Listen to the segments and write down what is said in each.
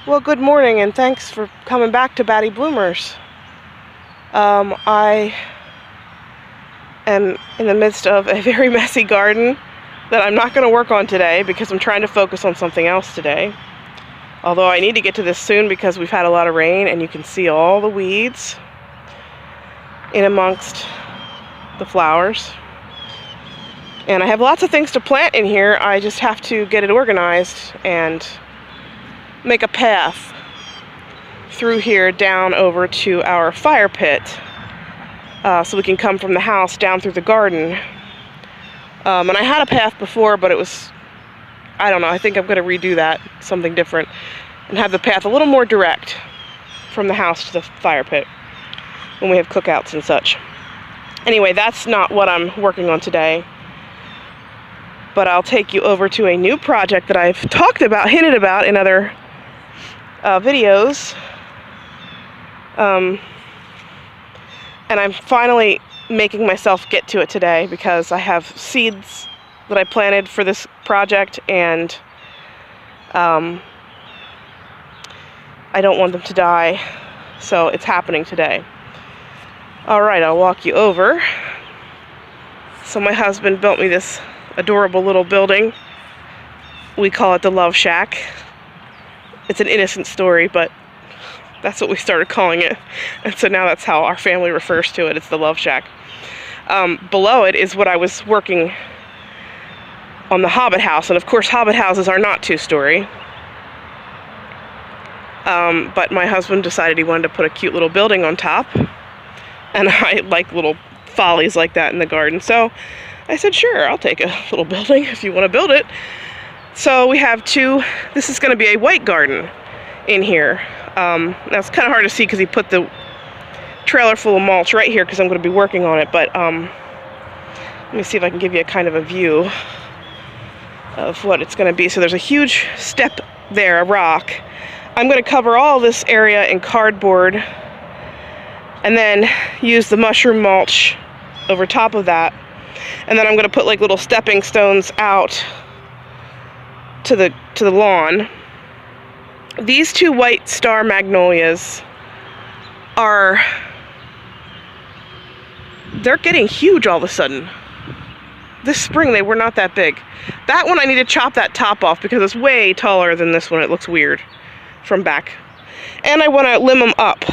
Well, good morning, and thanks for coming back to Batty Bloomers. I am in the midst of a very messy garden that I'm not going to work on today because I'm trying to focus on something else today. Although I need to get to this soon because we've had a lot of rain, and you can see all the weeds in amongst the flowers. And I have lots of things to plant in here. I just have to get it organized and make a path through here down over to our fire pit so we can come from the house down through the garden. And I had a path before, but it was, I don't know, I think I'm going to redo that, something different, and have the path a little more direct from the house to the fire pit when we have cookouts and such. Anyway, that's not what I'm working on today, but I'll take you over to a new project that I've talked about, hinted about in other videos, and I'm finally making myself get to it today because I have seeds that I planted for this project, and I don't want them to die, so it's happening today. Alright, I'll walk you over. So my husband built me this adorable little building. We call it the Love Shack. It's an innocent story, but that's what we started calling it. And so now that's how our family refers to it. It's the Love Shack. Below it is what I was working on, the Hobbit house. And of course, Hobbit houses are not two-story. But my husband decided he wanted to put a cute little building on top. And I like little follies like that in the garden. So I said, sure, I'll take a little building if you want to build it. So we have this is going to be a white garden in here. Now it's kind of hard to see because he put the trailer full of mulch right here because I'm going to be working on it, but let me see if I can give you a kind of a view of what it's going to be. So there's a huge step there, a rock. I'm going to cover all this area in cardboard and then use the mushroom mulch over top of that. And then I'm going to put like little stepping stones out to the lawn. These two white star magnolias they're getting huge all of a sudden. This spring they were not that big. That one I need to chop that top off because it's way taller than this one. It looks weird from back. And I want to limb them up.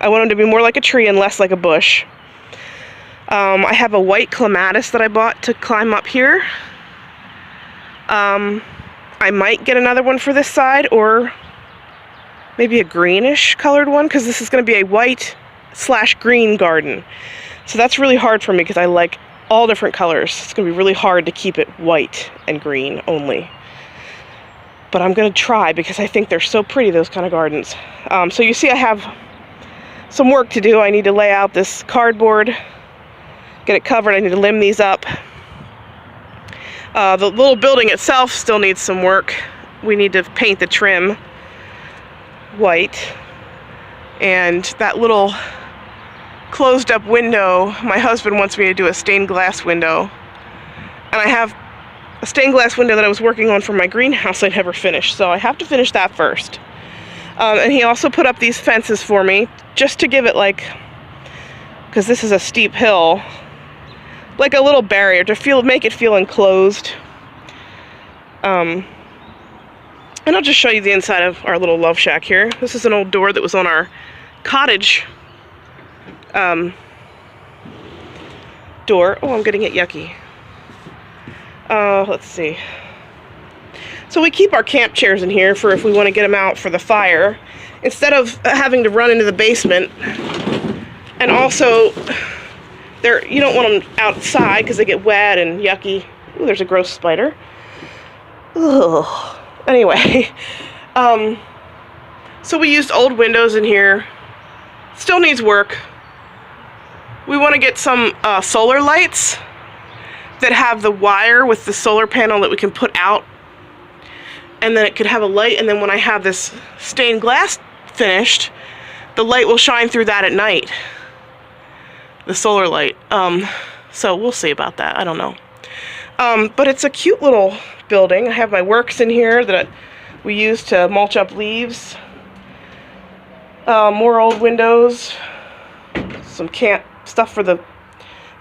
I want them to be more like a tree and less like a bush. I have a white clematis that I bought to climb up here. I might get another one for this side, or maybe a greenish colored one, because this is going to be a white/green garden. So that's really hard for me because I like all different colors. It's going to be really hard to keep it white and green only. But I'm going to try because I think they're so pretty, those kind of gardens. So you see I have some work to do. I need to lay out this cardboard, get it covered. I need to limb these up. The little building itself still needs some work. We need to paint the trim white. And that little closed up window, my husband wants me to do a stained glass window. And I have a stained glass window that I was working on for my greenhouse I never finished. So I have to finish that first. And he also put up these fences for me just to give it because this is a steep hill, like a little barrier to make it feel enclosed. And I'll just show you the inside of our little Love Shack here. This is an old door that was on our cottage door. Oh, I'm getting it yucky. Let's see. So we keep our camp chairs in here for if we want to get them out for the fire, instead of having to run into the basement. And also, you don't want them outside because they get wet and yucky. Ooh, there's a gross spider. Ugh. Anyway, so we used old windows in here. Still needs work. We want to get some solar lights that have the wire with the solar panel that we can put out. And then it could have a light, and then when I have this stained glass finished, the light will shine through that at night. The solar light. So we'll see about that. I don't know. But it's a cute little building. I have my works in here that we use to mulch up leaves. More old windows, some camp stuff for the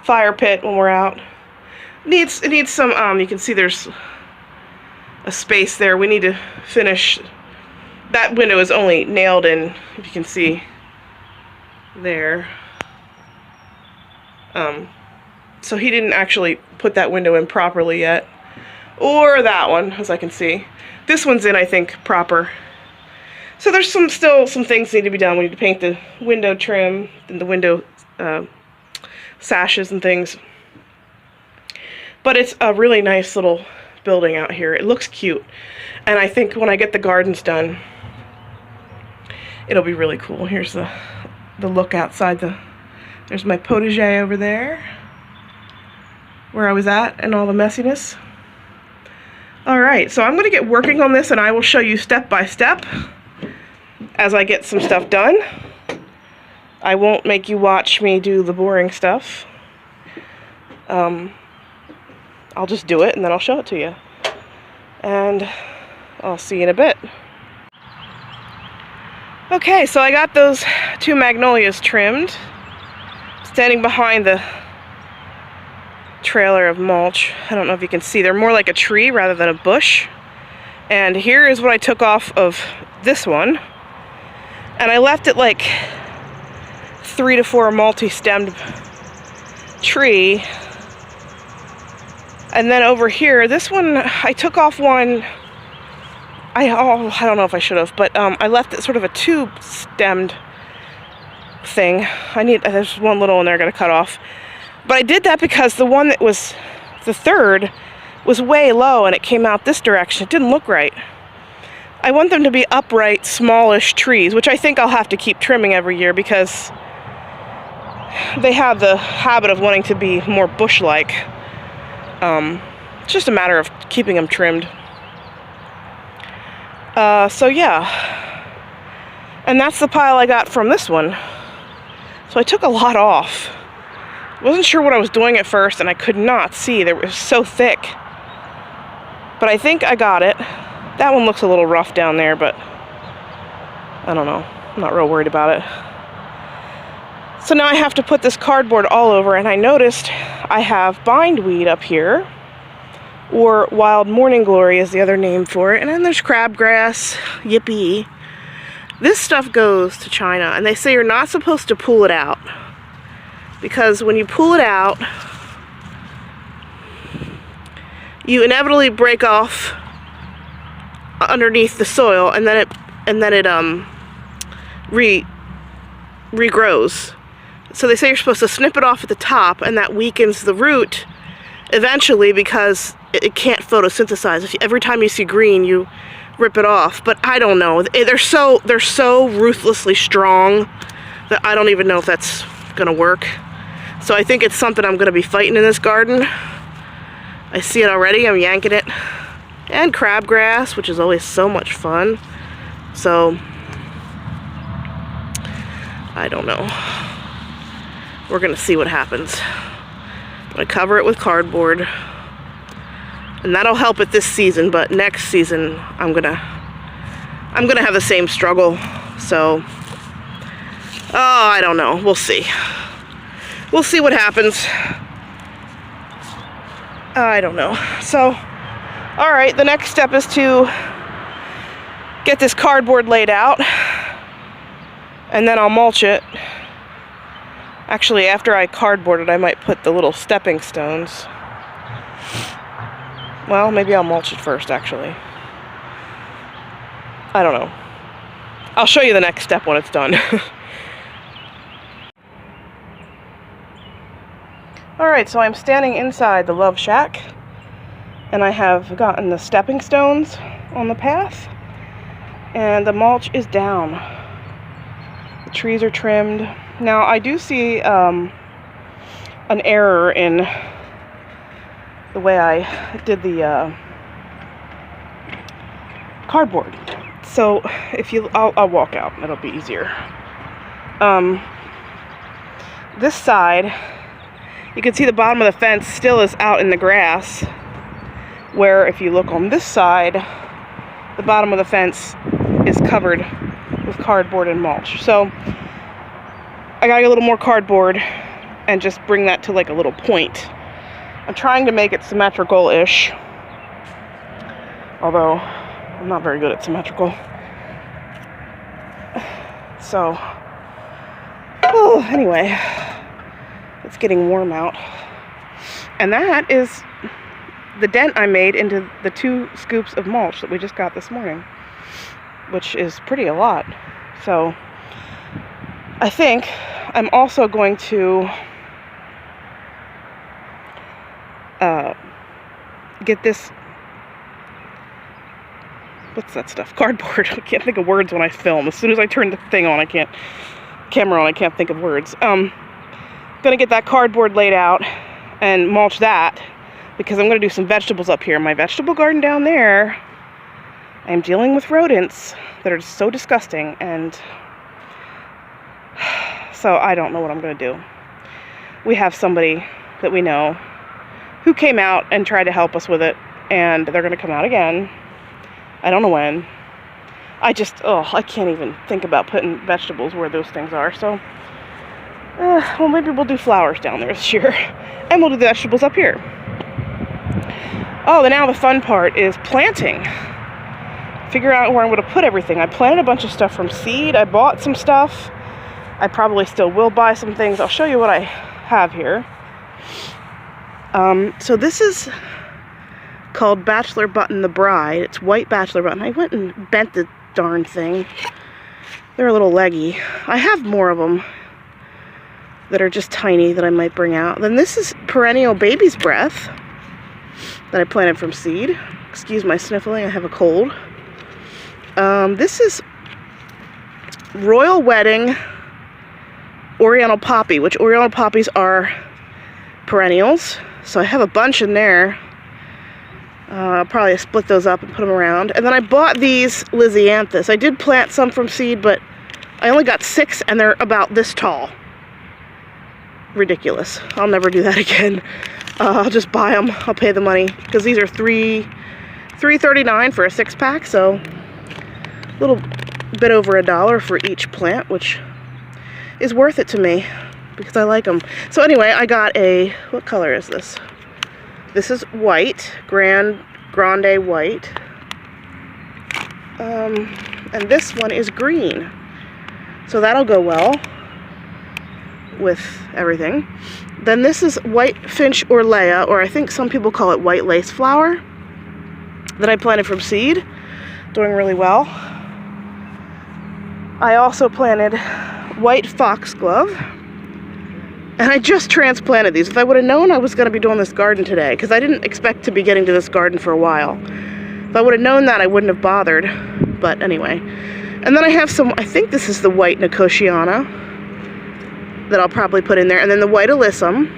fire pit when we're out. It needs some, you can see there's a space there. We need to finish. That window is only nailed in, if you can see there. So he didn't actually put that window in properly yet. Or that one, as I can see. This one's in, I think, proper. So there's still some things need to be done. We need to paint the window trim and the window sashes and things. But it's a really nice little building out here. It looks cute. And I think when I get the gardens done, it'll be really cool. Here's the look outside. There's my potager over there, where I was at, and all the messiness. Alright, so I'm going to get working on this, and I will show you step by step as I get some stuff done. I won't make you watch me do the boring stuff. I'll just do it and then I'll show it to you. And I'll see you in a bit. Okay, so I got those 2 magnolias trimmed. Standing behind the trailer of mulch. I don't know if you can see. They're more like a tree rather than a bush. And here is what I took off of this one. And I left it like 3 to 4 multi-stemmed tree. And then over here, this one, I took off one. I don't know if I should have, but I left it sort of a tube-stemmed thing. There's one little one there I gotta cut off. But I did that because the one that was the third was way low and it came out this direction. It didn't look right. I want them to be upright, smallish trees, which I think I'll have to keep trimming every year because they have the habit of wanting to be more bush-like. It's just a matter of keeping them trimmed. So yeah. And that's the pile I got from this one. So I took a lot off. Wasn't sure what I was doing at first, and I could not see. It was so thick. But I think I got it. That one looks a little rough down there, but I don't know. I'm not real worried about it. So now I have to put this cardboard all over, and I noticed I have bindweed up here, or wild morning glory is the other name for it, and then there's crabgrass, yippee. This stuff goes to China, and they say you're not supposed to pull it out, because when you pull it out, you inevitably break off underneath the soil, and then it regrows. So they say you're supposed to snip it off at the top, and that weakens the root eventually because it can't photosynthesize. Every time you see green, you rip it off. But I don't know. They're so ruthlessly strong that I don't even know if that's gonna work. So I think it's something I'm gonna be fighting in this garden. I see it already. I'm yanking it. And crabgrass, which is always so much fun. So I don't know. We're gonna see what happens. I'm gonna cover it with cardboard, and that'll help it this season. But next season, I'm gonna have the same struggle. So, I don't know. We'll see. We'll see what happens. I don't know. So, all right. The next step is to get this cardboard laid out, and then I'll mulch it. Actually, after I cardboard it, I might put the little stepping stones. Well, maybe I'll mulch it first, actually. I don't know. I'll show you the next step when it's done. Alright, so I'm standing inside the Love Shack, and I have gotten the stepping stones on the path, and the mulch is down. The trees are trimmed. Now, I do see an error in the way I did the cardboard. So, I'll walk out. It'll be easier. This side, you can see the bottom of the fence still is out in the grass, where if you look on this side, the bottom of the fence is covered with cardboard and mulch. So I gotta get a little more cardboard and just bring that to like a little point. I'm trying to make it symmetrical-ish, although I'm not very good at symmetrical. So, anyway, it's getting warm out. And that is the dent I made into the 2 scoops of mulch that we just got this morning, which is pretty a lot. So I think I'm also going to get this, what's that stuff? Cardboard. I can't think of words when I film. As soon as I turn the thing on, I can't think of words. Gonna get that cardboard laid out and mulch that, because I'm gonna do some vegetables up here. My vegetable garden down there, I'm dealing with rodents that are just so disgusting, and so I don't know what I'm gonna do. We have somebody that we know who came out and tried to help us with it, and they're gonna come out again. I don't know when. I can't even think about putting vegetables where those things are, so well, maybe we'll do flowers down there this year, and we'll do the vegetables up here. Oh, and now the fun part is planting. Figure out where I'm going to put everything. I planted a bunch of stuff from seed. I bought some stuff. I probably still will buy some things. I'll show you what I have here. So this is called Bachelor Button the Bride. It's white Bachelor Button. I went and bent the darn thing. They're a little leggy. I have more of them that are just tiny that I might bring out. Then this is Perennial Baby's Breath that I planted from seed. Excuse my sniffling, I have a cold. This is Royal Wedding Oriental Poppy, which Oriental Poppies are perennials. So I have a bunch in there. I'll probably split those up and put them around. And then I bought these Lisianthus. I did plant some from seed, but I only got 6 and they're about this tall. Ridiculous. I'll never do that again. I'll just buy them. I'll pay the money, because these are $3.39 for a 6-pack, so a little bit over $1 for each plant, which is worth it to me because I like them. So anyway, I got what color is this? This is white, Grande white, and this one is green, so that'll go well with everything. Then this is White Finch Orlea, or I think some people call it white lace flower, that I planted from seed, doing really well. I also planted white foxglove, and I just transplanted these. If I would have known I was going to be doing this garden today, because I didn't expect to be getting to this garden for a while. If I would have known that, I wouldn't have bothered, but anyway. And then I have some, I think this is the white Nicotiana, that I'll probably put in there, and then the white alyssum,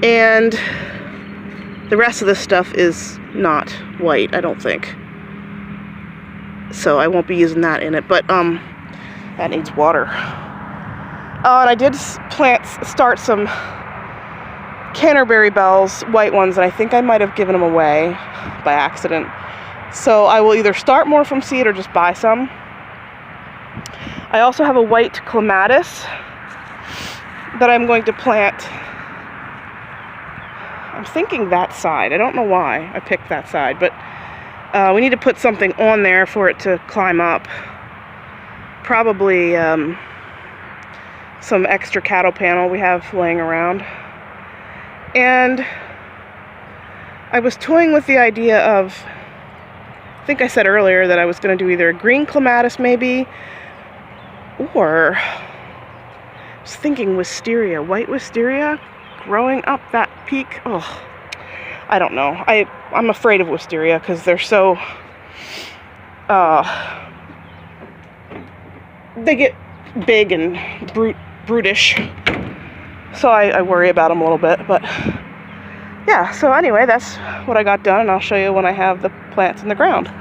and the rest of this stuff is not white, I don't think, so I won't be using that in it, but that needs water. And I did start some Canterbury bells, white ones, and I think I might have given them away by accident, so I will either start more from seed or just buy some. I also have a white clematis that I'm going to plant. I'm thinking that side. I don't know why I picked that side, but we need to put something on there for it to climb up. Probably some extra cattle panel we have laying around. And I was toying with the idea of, I think I said earlier that I was going to do either a green clematis maybe, or I was thinking wisteria, white wisteria, growing up that peak. Oh, I don't know. I'm afraid of wisteria because they're so, they get big and brutish. So I worry about them a little bit, but yeah, so anyway, that's what I got done, and I'll show you when I have the plants in the ground.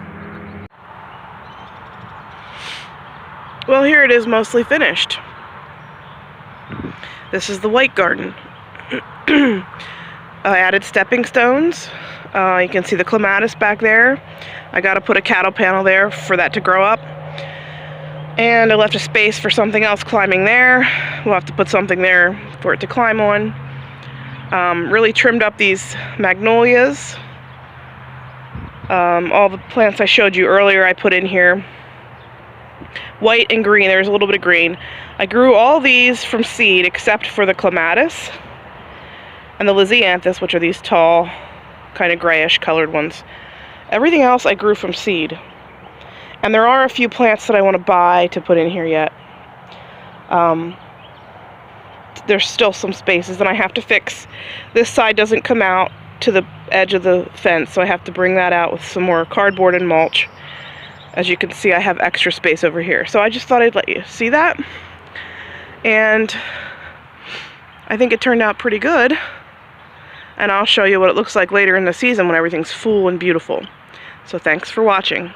Well, here it is, mostly finished. This is the white garden. I added stepping stones. You can see the clematis back there. I got to put a cattle panel there for that to grow up. And I left a space for something else climbing there. We'll have to put something there for it to climb on. Really trimmed up these magnolias. All the plants I showed you earlier I put in here. White and green, there's a little bit of green. I grew all these from seed except for the clematis and the lisianthus, which are these tall, kind of grayish colored ones. Everything else I grew from seed. And there are a few plants that I want to buy to put in here yet. There's still some spaces, and I have to fix. This side doesn't come out to the edge of the fence, so I have to bring that out with some more cardboard and mulch. As you can see, I have extra space over here. So I just thought I'd let you see that. And I think it turned out pretty good. And I'll show you what it looks like later in the season when everything's full and beautiful. So thanks for watching.